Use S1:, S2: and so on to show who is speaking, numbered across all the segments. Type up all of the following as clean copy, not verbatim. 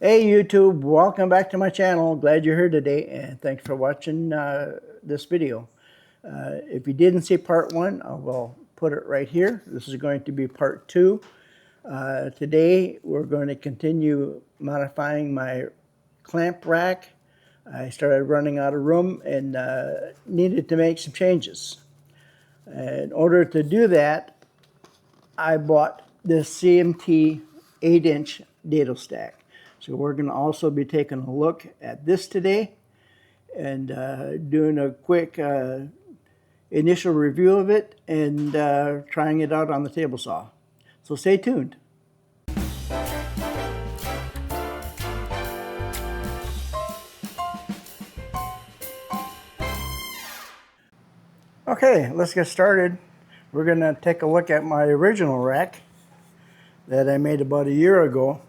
S1: Hey YouTube, welcome back to my channel. Glad you're here today and thanks for watching this video. If you didn't see part one, I will put it right here. This is going to be part two. Today we're going to continue modifying my clamp rack. I started running out of room and needed to make some changes. In order to do that, I bought this CMT 8-inch dado stack. So we're going to also be taking a look at this today and doing a quick initial review of it and trying it out on the table saw. So stay tuned. Okay, let's get started. We're going to take a look at my original rack that I made about a year ago.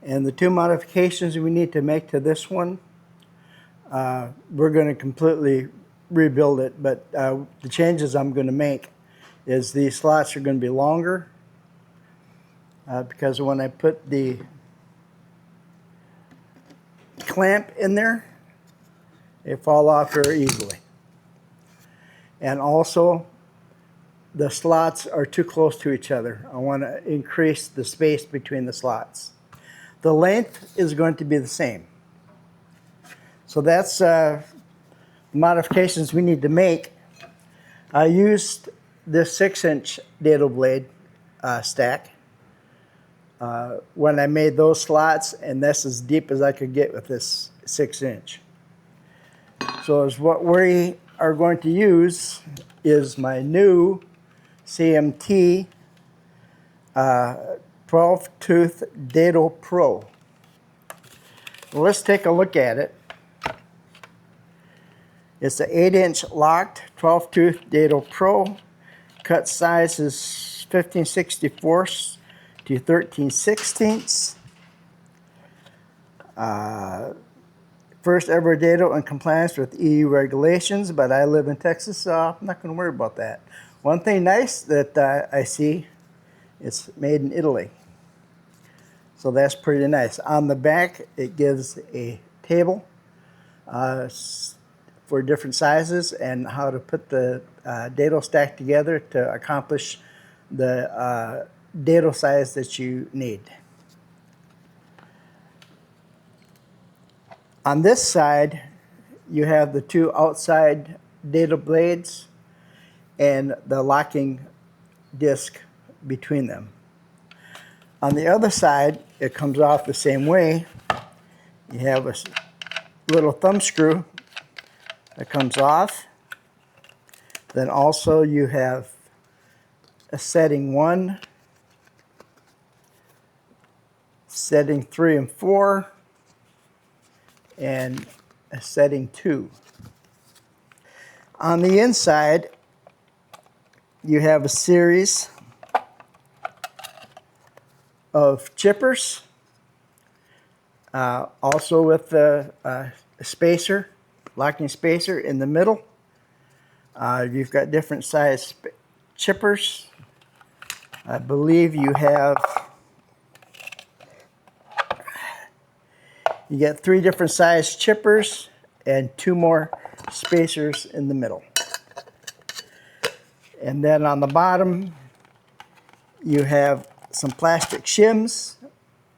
S1: And the two modifications we need to make to this one, we're going to completely rebuild it, but the changes I'm going to make is these slots are going to be longer because when I put the clamp in there, they fall off very easily. And also, the slots are too close to each other. I want to increase the space between the slots. The length is going to be the same. So that's modifications we need to make. I used this 6-inch dado blade stack when I made those slots, and that's as deep as I could get with this 6-inch. So as what we are going to use is my new CMT 12-tooth Dado Pro. Let's take a look at it. It's an 8-inch locked 12-tooth Dado Pro. Cut size is 15/64 to 13/16. First ever dado in compliance with EU regulations, but I live in Texas, so I'm not going to worry about that. One thing nice that I see, it's made in Italy. So that's pretty nice. On the back, it gives a table for different sizes and how to put the dado stack together to accomplish the dado size that you need. On this side, you have the two outside dado blades and the locking disc between them. On the other side, it comes off the same way. You have a little thumb screw that comes off. Then also you have a setting 1, setting 3 and 4, and a setting 2. On the inside, you have a series of chippers, also with a spacer, locking spacer in the middle. You've got different size chippers. I believe you get 3 different size chippers and 2 more spacers in the middle. And then on the bottom, you have some plastic shims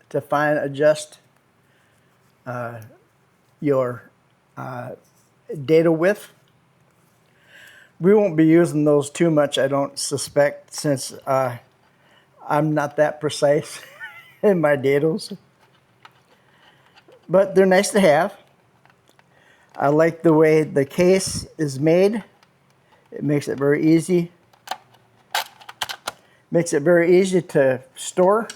S1: to fine adjust your dado width. We won't be using those too much, I don't suspect, since I'm not that precise in my dados. But they're nice to have. I like the way the case is made. It makes it very easy. Makes it very easy to store.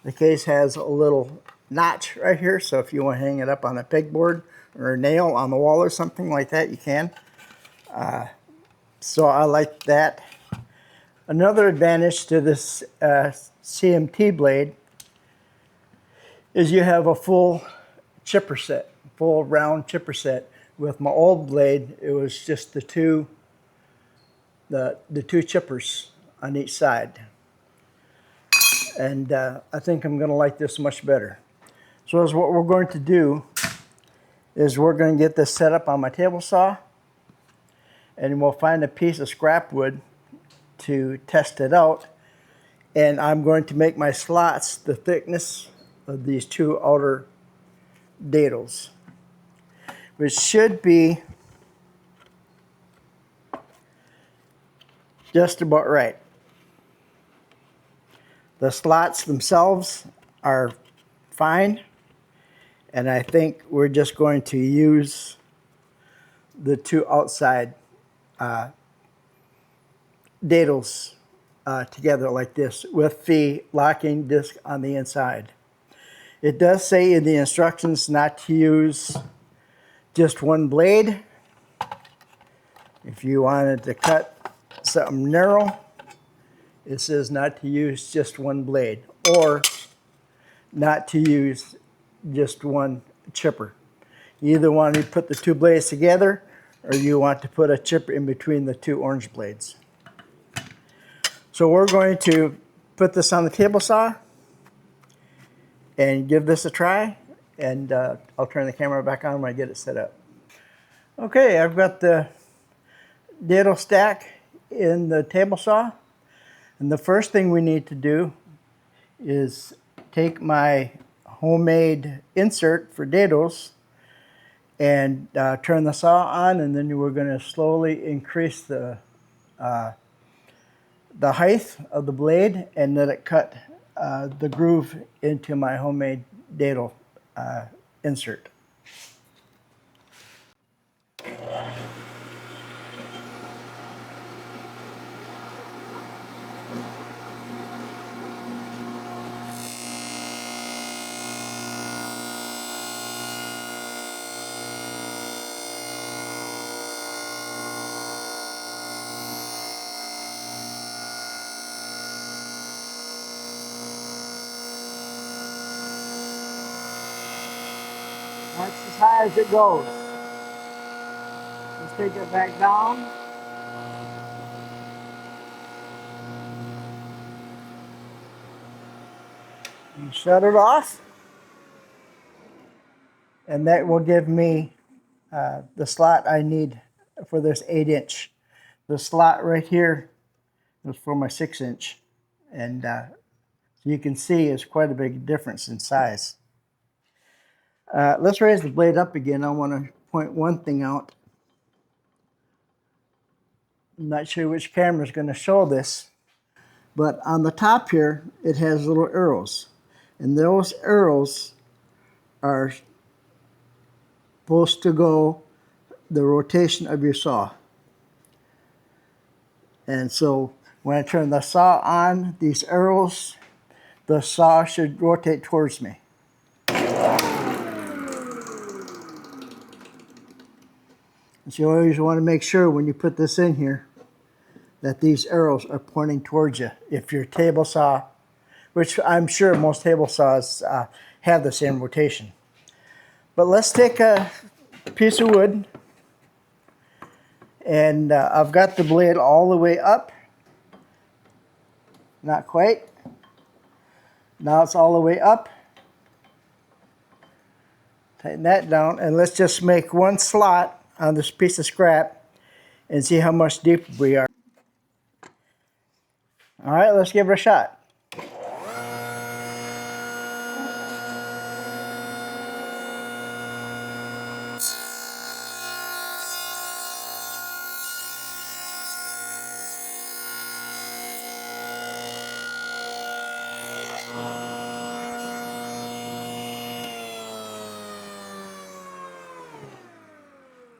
S1: The case has a little notch right here, so if you want to hang it up on a pegboard or a nail on the wall or something like that, you can. So I like that. Another advantage to this CMT blade is you have a full chipper set, full round chipper set. With my old blade, it was just the two chippers on each side. And I think I'm going to like this much better. So as what we're going to do is we're going to get this set up on my table saw, and we'll find a piece of scrap wood to test it out. And I'm going to make my slots the thickness of these two outer dados, which should be just about right. The slots themselves are fine, and I think we're just going to use the two outside dados together like this with the locking disc on the inside. It does say in the instructions not to use just one blade. If you wanted to cut something narrow, it says not to use just one blade, or not to use just one chipper. You either want to put the two blades together, or you want to put a chipper in between the two orange blades. So we're going to put this on the table saw and give this a try, and I'll turn the camera back on when I get it set up. Okay, I've got the dado stack in the table saw, and the first thing we need to do is take my homemade insert for dados and turn the saw on, and then we're going to slowly increase the height of the blade and let it cut the groove into my homemade dado insert. That's as high as it goes. Let's take it back down. And shut it off. And that will give me the slot I need for this 8-inch. The slot right here is for my 6-inch. And you can see it's quite a big difference in size. Let's raise the blade up again. I want to point one thing out. I'm not sure which camera is going to show this, but on the top here it has little arrows, and those arrows are supposed to go the rotation of your saw. And so when I turn the saw on, these arrows, the saw should rotate towards me. So you always want to make sure when you put this in here that these arrows are pointing towards you. If your table saw, which I'm sure most table saws have the same rotation. But let's take a piece of wood, and I've got the blade all the way up. Not quite. Now it's all the way up. Tighten that down, and let's just make one slot on this piece of scrap and see how much deeper we are. All right, let's give it a shot.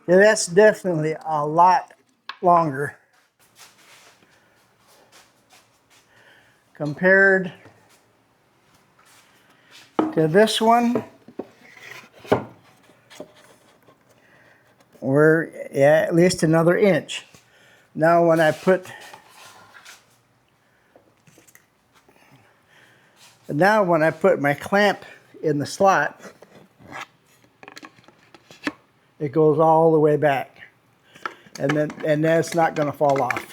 S1: Yeah, that's definitely a lot longer compared to this one. We're at least another inch. Now when I put my clamp in the slot, it goes all the way back, and then it's not going to fall off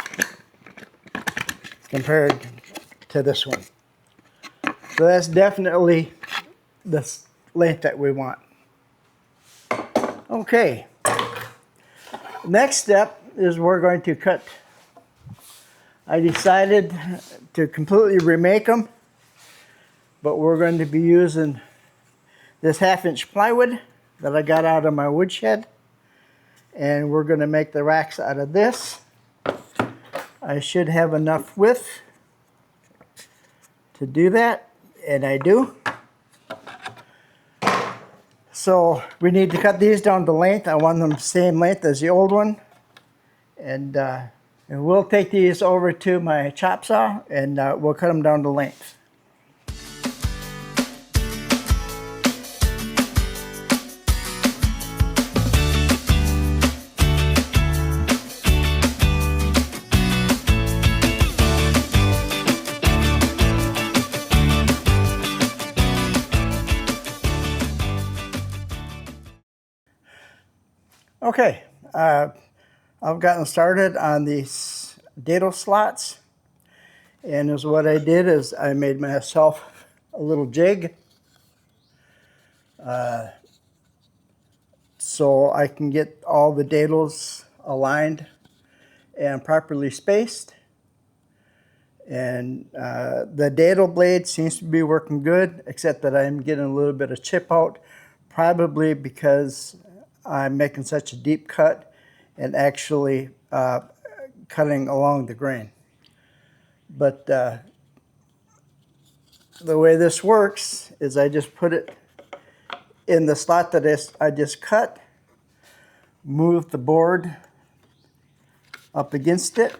S1: compared to this one. So that's definitely the length that we want. Okay. Next step is we're going to cut. I decided to completely remake them, but we're going to be using this 1/2-inch plywood that I got out of my woodshed, and we're going to make the racks out of this. I should have enough width to do that, and I do. So we need to cut these down to length. I want them the same length as the old one, and we'll take these over to my chop saw, and we'll cut them down to length. Okay, I've gotten started on these dado slots, and what I did is I made myself a little jig so I can get all the dados aligned and properly spaced. And the dado blade seems to be working good, except that I'm getting a little bit of chip out, probably because I'm making such a deep cut and actually cutting along the grain. But the way this works is I just put it in the slot that I just cut, move the board up against it,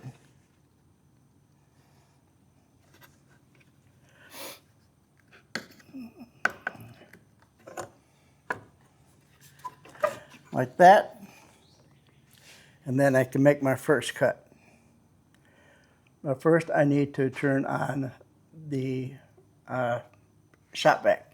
S1: like that, and then I can make my first cut. But first I need to turn on the shop vac.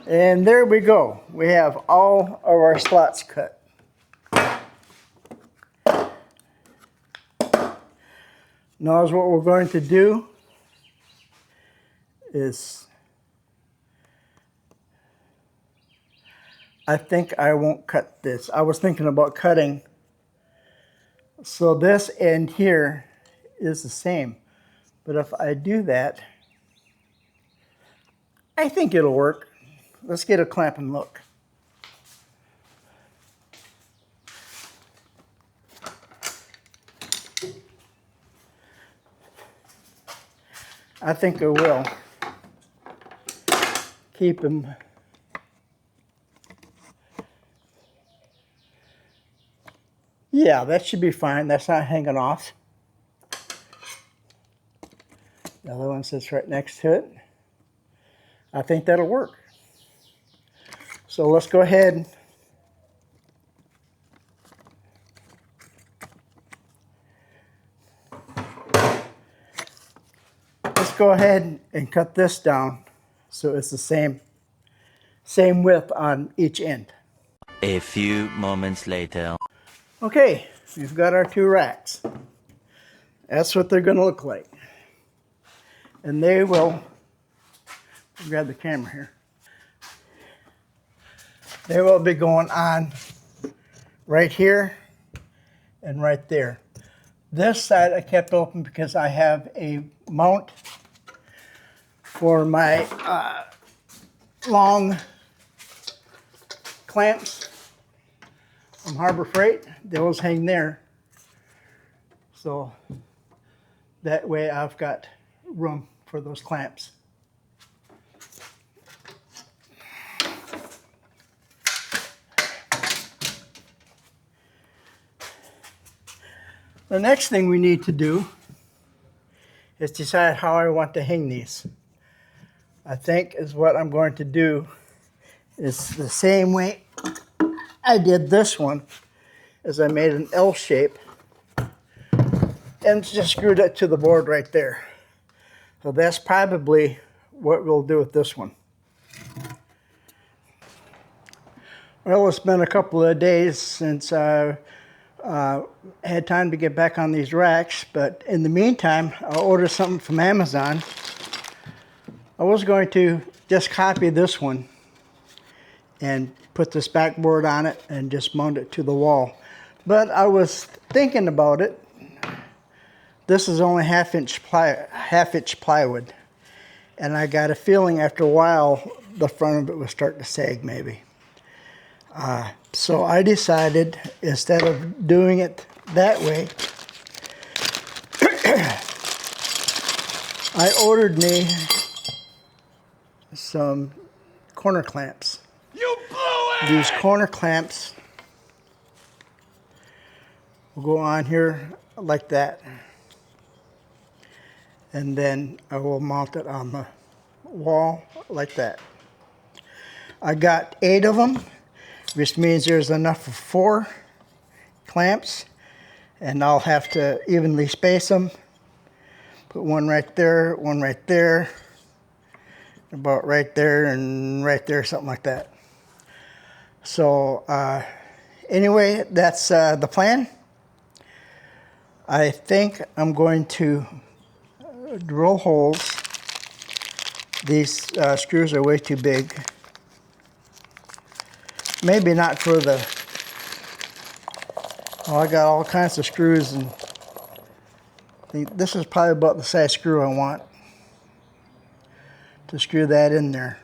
S1: And there we go. We have all of our slots cut. Now what we're going to do is, I think I won't cut this. I was thinking about cutting. So this end here is the same. But if I do that, I think it'll work. Let's get a clamp and look. I think it will. Keep them. Yeah, that should be fine. That's not hanging off. The other one sits right next to it. I think that'll work. So let's go ahead . Let's go ahead and cut this down so it's the same width on each end.
S2: A few moments later.
S1: Okay, we've got our two racks. That's what they're going to look like. And they will, grab the camera here. They will be going on right here and right there. This side I kept open because I have a mount for my long clamps from Harbor Freight. Those hang there. So that way I've got room for those clamps. The next thing we need to do is decide how I want to hang these. I think is what I'm going to do is the same way I did this one, is I made an L shape and just screwed it to the board right there. So that's probably what we'll do with this one. Well, it's been a couple of days since I had time to get back on these racks, but in the meantime, I ordered something from Amazon. I was going to just copy this one and put this backboard on it and just mount it to the wall. But I was thinking about it. This is only half-inch plywood, and I got a feeling after a while the front of it was starting to sag maybe. So I decided, instead of doing it that way, I ordered me some corner clamps.
S3: You blew it!
S1: These corner clamps will go on here like that. And then I will mount it on the wall like that. I got 8 of them, which means there's enough for 4 clamps, and I'll have to evenly space them. Put one right there, about right there, and right there, something like that. So anyway, that's the plan. I think I'm going to drill holes. These screws are way too big. Maybe not for the, oh, I got all kinds of screws, and I think this is probably about the size screw I want to screw that in there.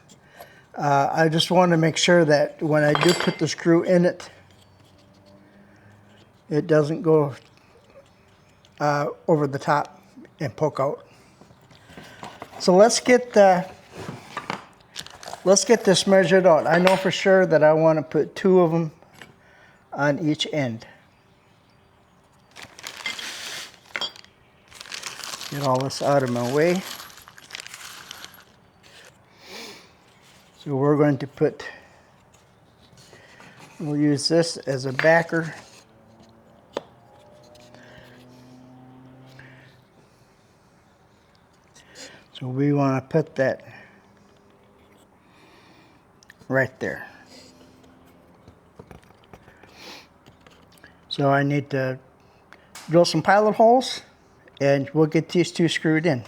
S1: I just want to make sure that when I do put the screw in it, it doesn't go over the top and poke out. So let's get this measured out. I know for sure that I want to put 2 of them on each end. Get all this out of my way. So we're going to we'll use this as a backer. So we want to put that right there. So I need to drill some pilot holes, and we'll get these 2 screwed in.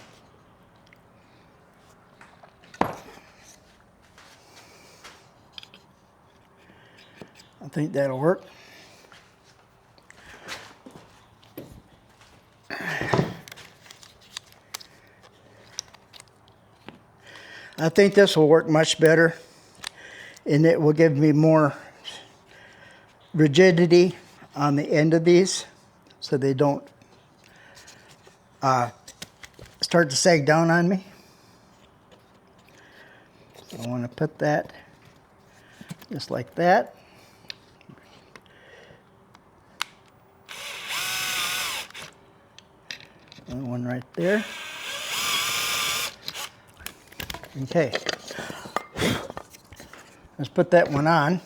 S1: I think that'll work. I think this will work much better, and it will give me more rigidity on the end of these so they don't start to sag down on me. So I want to put that just like that. And one right there. Okay, let's put that one on.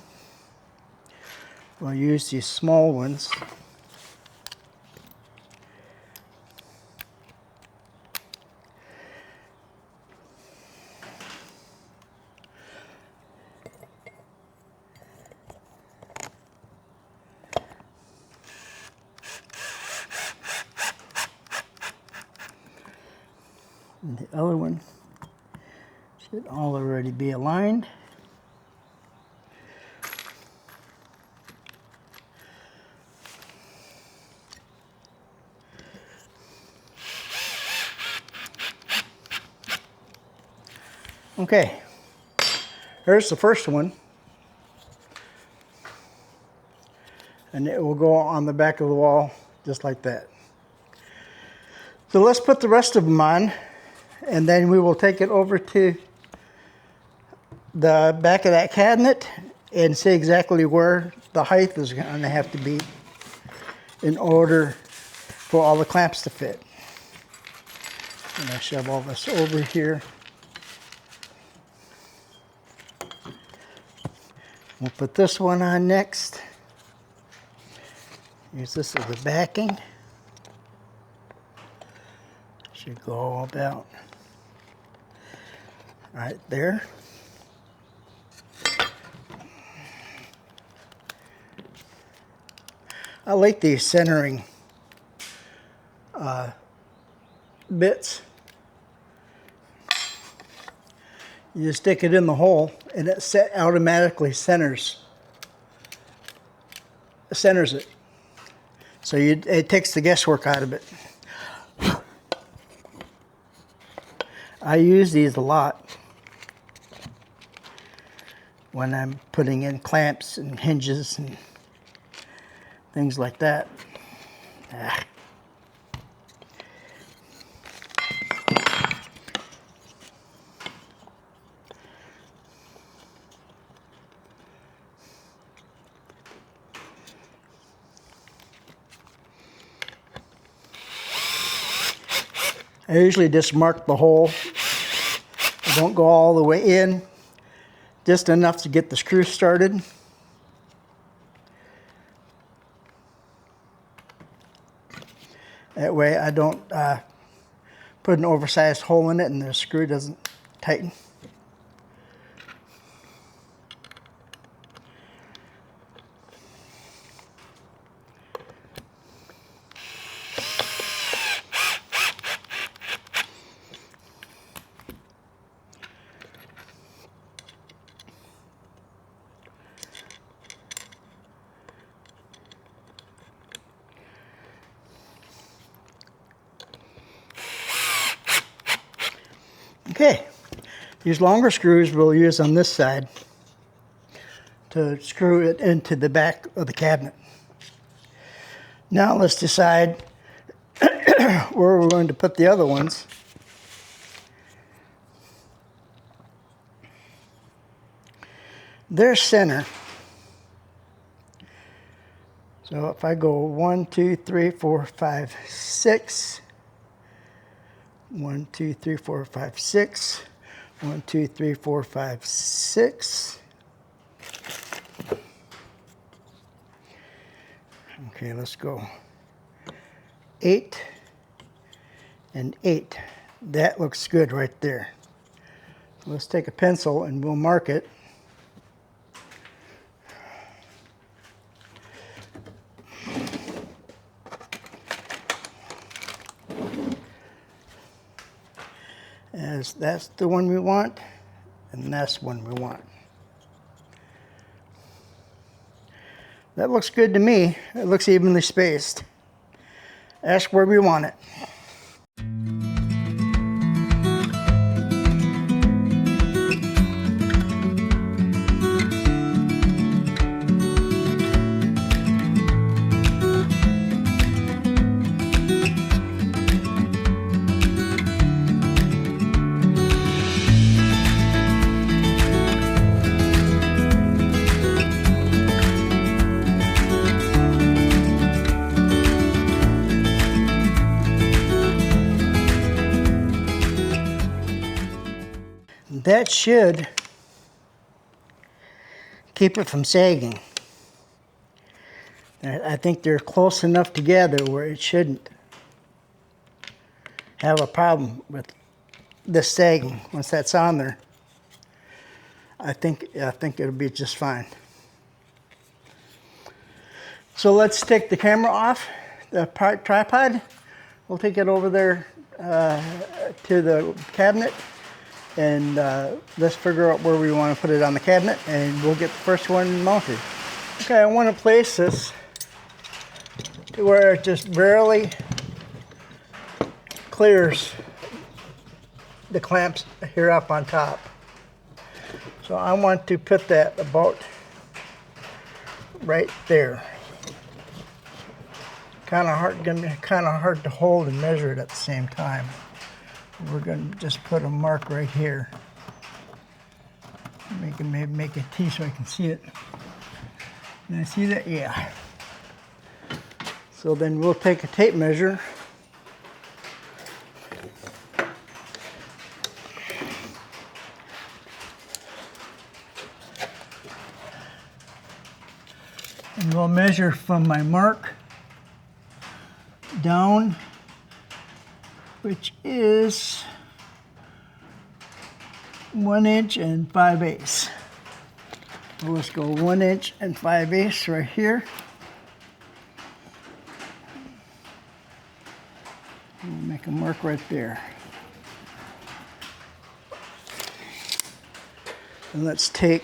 S1: We'll use these small ones. And the other one should all already be aligned. Okay, here's the first one. And it will go on the back of the wall just like that. So let's put the rest of them on, and then we will take it over to the back of that cabinet and see exactly where the height is going to have to be in order for all the clamps to fit. I'm going to shove all this over here. We'll put this one on next. Use this as the backing. Should go about right there. I like these centering bits. You just stick it in the hole and it automatically centers it. So it takes the guesswork out of it. I use these a lot when I'm putting in clamps and hinges and things like that. I usually just mark the hole. I don't go all the way in, just enough to get the screw started. That way I don't put an oversized hole in it and the screw doesn't tighten. Okay, these longer screws we'll use on this side to screw it into the back of the cabinet. Now let's decide where we're going to put the other ones. They're center. So if I go 1, 2, 3, 4, 5, 6. 1, 2, 3, 4, 5, 6. 1, 2, 3, 4, 5, 6. Okay, let's go 8 and 8. That looks good right there. Let's take a pencil and we'll mark it. As that's the one we want, and that's one we want. That looks good to me. It looks evenly spaced. That's where we want it. That should keep it from sagging. I think they're close enough together where it shouldn't have a problem with this sagging. Once that's on there, I think it'll be just fine. So let's take the camera off the tripod. We'll take it over there to the cabinet. And let's figure out where we want to put it on the cabinet, and we'll get the first one mounted. Okay, I want to place this to where it just barely clears the clamps here up on top. So I want to put that about right there. Gonna be kind of hard to hold and measure it at the same time. We're gonna just put a mark right here. Maybe make a T so I can see it. Can I see that? Yeah. So then we'll take a tape measure. And we'll measure from my mark down, which is 1 inch and 5/8. So let's go 1 inch and 5/8 right here. We'll make a mark right there. And let's take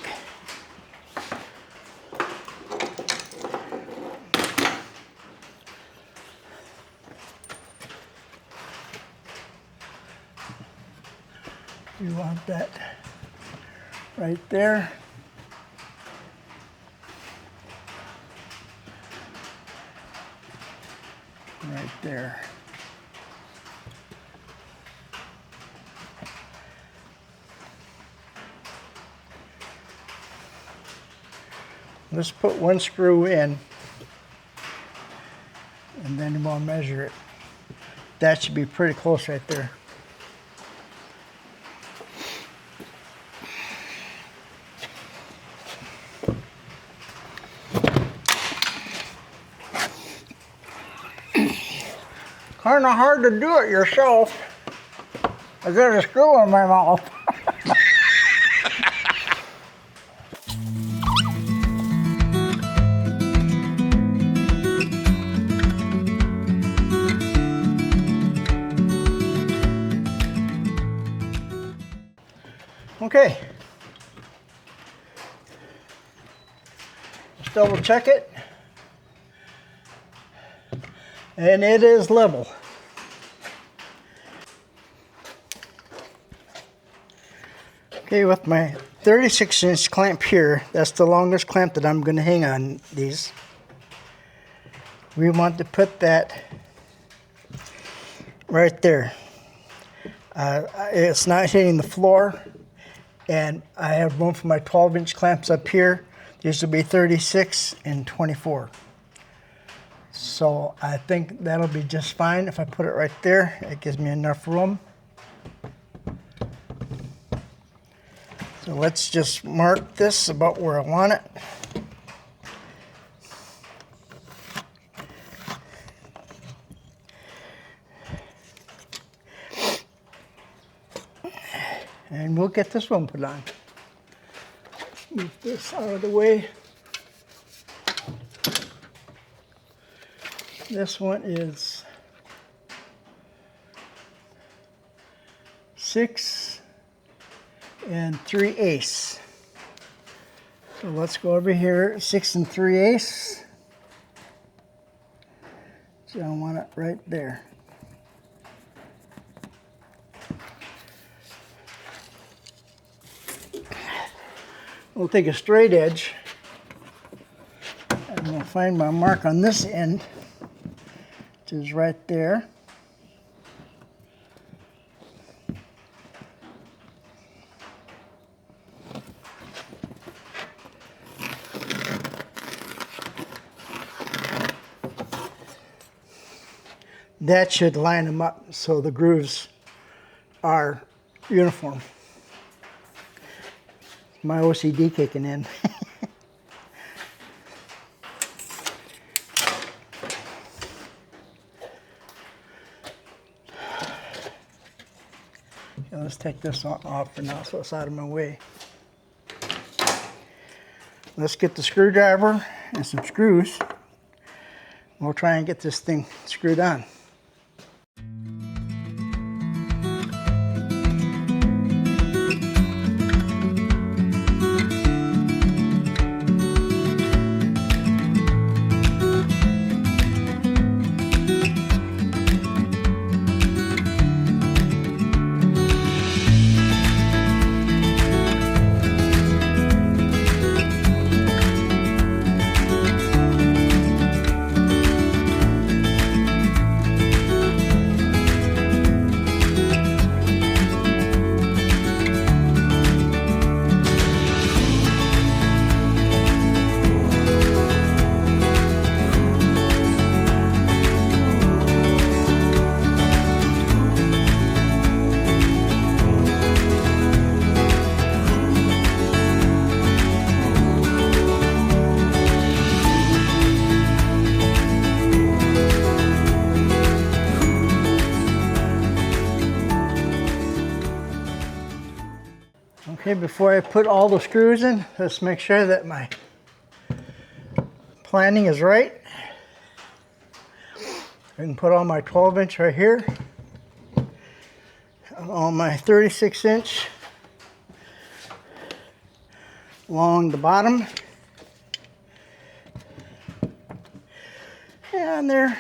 S1: you want that right there. Right there. Let's put one screw in and then we'll measure it. That should be pretty close right there. Kind of hard to do it yourself. I got a screw in my mouth. Okay. Let's double check it. And it is level. Okay, with my 36-inch clamp here, that's the longest clamp that I'm going to hang on these. We want to put that right there. It's not hitting the floor, and I have room for my 12-inch clamps up here. These will be 36 and 24. So I think that'll be just fine if I put it right there. It gives me enough room. So let's just mark this about where I want it. And we'll get this one put on. Move this out of the way. This one is 6 3/8. So let's go over here, 6 3/8. So I want it right there. We'll take a straight edge and we'll find my mark on this end, which is right there. That should line them up so the grooves are uniform. My OCD kicking in. Okay, let's take this off for now so it's out of my way. Let's get the screwdriver and some screws. We'll try and get this thing screwed on. Okay, before I put all the screws in, let's make sure that my planning is right. I can put all my 12-inch right here, all my 36-inch along the bottom, and there.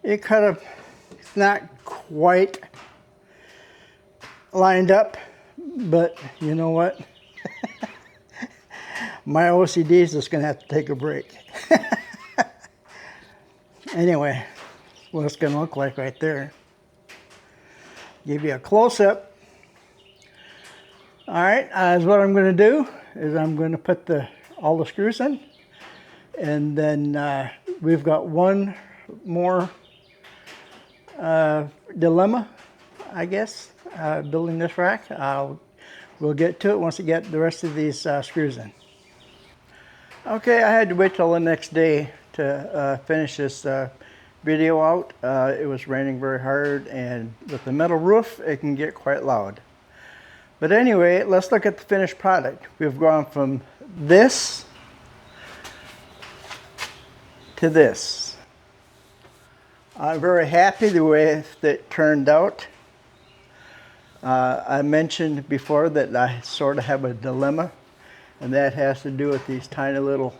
S1: It kind of, it's not quite lined up, but you know what? My OCD is just going to have to take a break. Anyway, what it's going to look like right there. Give you a close-up. All right, what I'm going to do is I'm going to put all the screws in, and then we've got one more dilemma, I guess, building this rack. We'll get to it once we get the rest of these screws in. Okay, I had to wait till the next day to finish this video out. It was raining very hard, and with the metal roof, it can get quite loud. But anyway, let's look at the finished product. We've gone from this to this. I'm very happy the way that turned out. I mentioned before that I sort of have a dilemma, and that has to do with these tiny little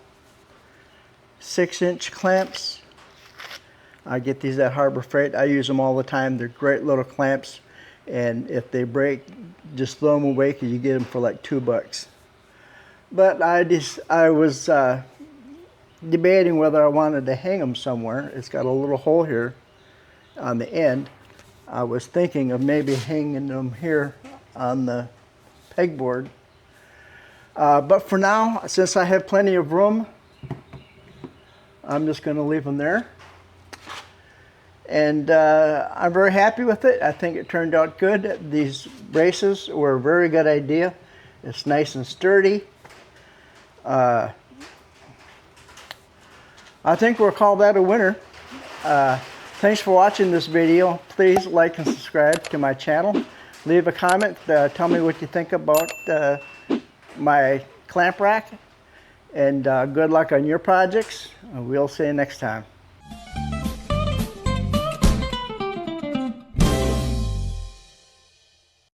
S1: 6-inch clamps. I get these at Harbor Freight. I use them all the time. They're great little clamps, and if they break, just throw them away because you get them for like $2. But I was debating whether I wanted to hang them somewhere. It's got a little hole here on the end. I was thinking of maybe hanging them here on the pegboard. But for now, since I have plenty of room, I'm just going to leave them there. And I'm very happy with it. I think it turned out good. These braces were a very good idea. It's nice and sturdy. I think we'll call that a winner. Thanks for watching this video. Please like and subscribe to my channel. Leave a comment. Tell me what you think about my clamp rack. And good luck on your projects. We'll see you next time.